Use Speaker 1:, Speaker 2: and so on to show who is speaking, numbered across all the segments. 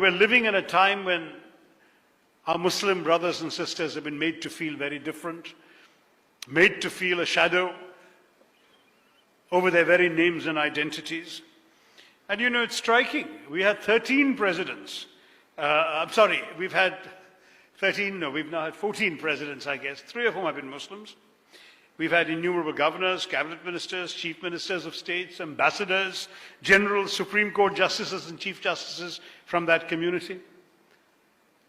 Speaker 1: we're living in a time when our Muslim brothers and sisters have been made to feel very different, made to feel a shadow over their very names and identities. And you know, it's striking. We had 13 presidents. We've had 13, no, we've now had 14 presidents, I guess, 3 of whom have been Muslims. We've had innumerable governors, cabinet ministers, chief ministers of states, ambassadors, generals, Supreme Court justices and chief justices from that community.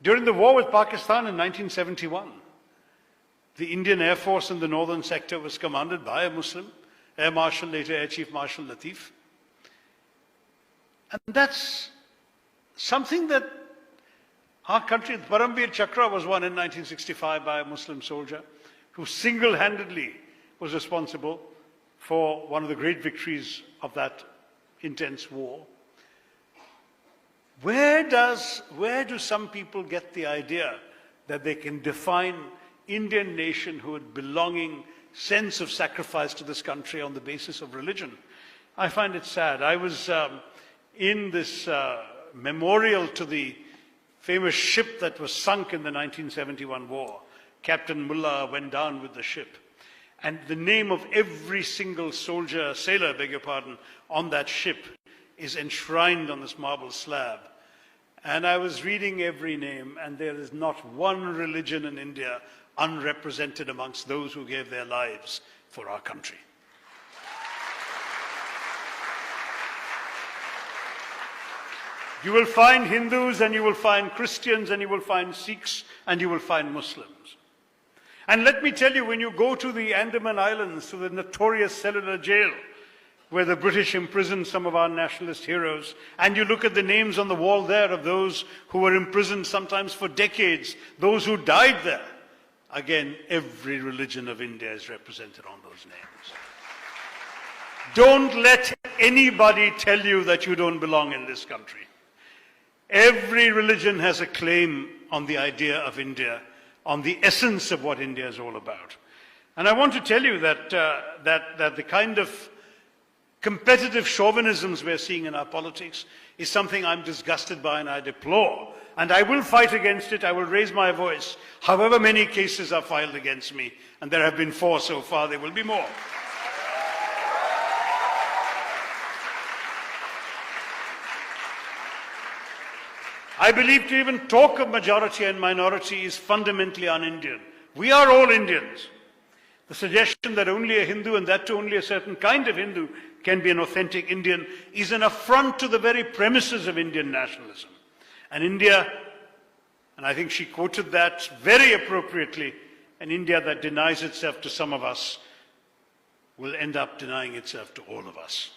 Speaker 1: During the war with Pakistan in 1971, the Indian Air Force in the northern sector was commanded by a Muslim, Air Marshal, later Air Chief Marshal Latif. And that's something that our country, the Paramveer Chakra was won in 1965 by a Muslim soldier who single-handedly was responsible for one of the great victories of that intense war. Where do some people get the idea that they can define Indian nationhood, belonging, sense of sacrifice to this country on the basis of religion? I find it sad. I was in this memorial to the famous ship that was sunk in the 1971 war. Captain Mullah went down with the ship. And the name of every single sailor, beg your pardon, on that ship is enshrined on this marble slab. And I was reading every name, and there is not one religion in India unrepresented amongst those who gave their lives for our country. You will find Hindus, and you will find Christians, and you will find Sikhs, and you will find Muslims. And let me tell you, when you go to the Andaman Islands, to the notorious cellular jail, where the British imprisoned some of our nationalist heroes, and you look at the names on the wall there of those who were imprisoned sometimes for decades, those who died there, again, every religion of India is represented on those names. Don't let anybody tell you that you don't belong in this country. Every religion has a claim on the idea of India, on the essence of what India is all about. And I want to tell you that, that the kind of competitive chauvinisms we're seeing in our politics is something I'm disgusted by and I deplore. And I will fight against it. I will raise my voice. However many cases are filed against me, and there have been 4 so far, there will be more. I believe to even talk of majority and minority is fundamentally un-Indian. We are all Indians. The suggestion that only a Hindu, and that too only a certain kind of Hindu, can be an authentic Indian is an affront to the very premises of Indian nationalism. And India, and I think she quoted that very appropriately, an India that denies itself to some of us will end up denying itself to all of us.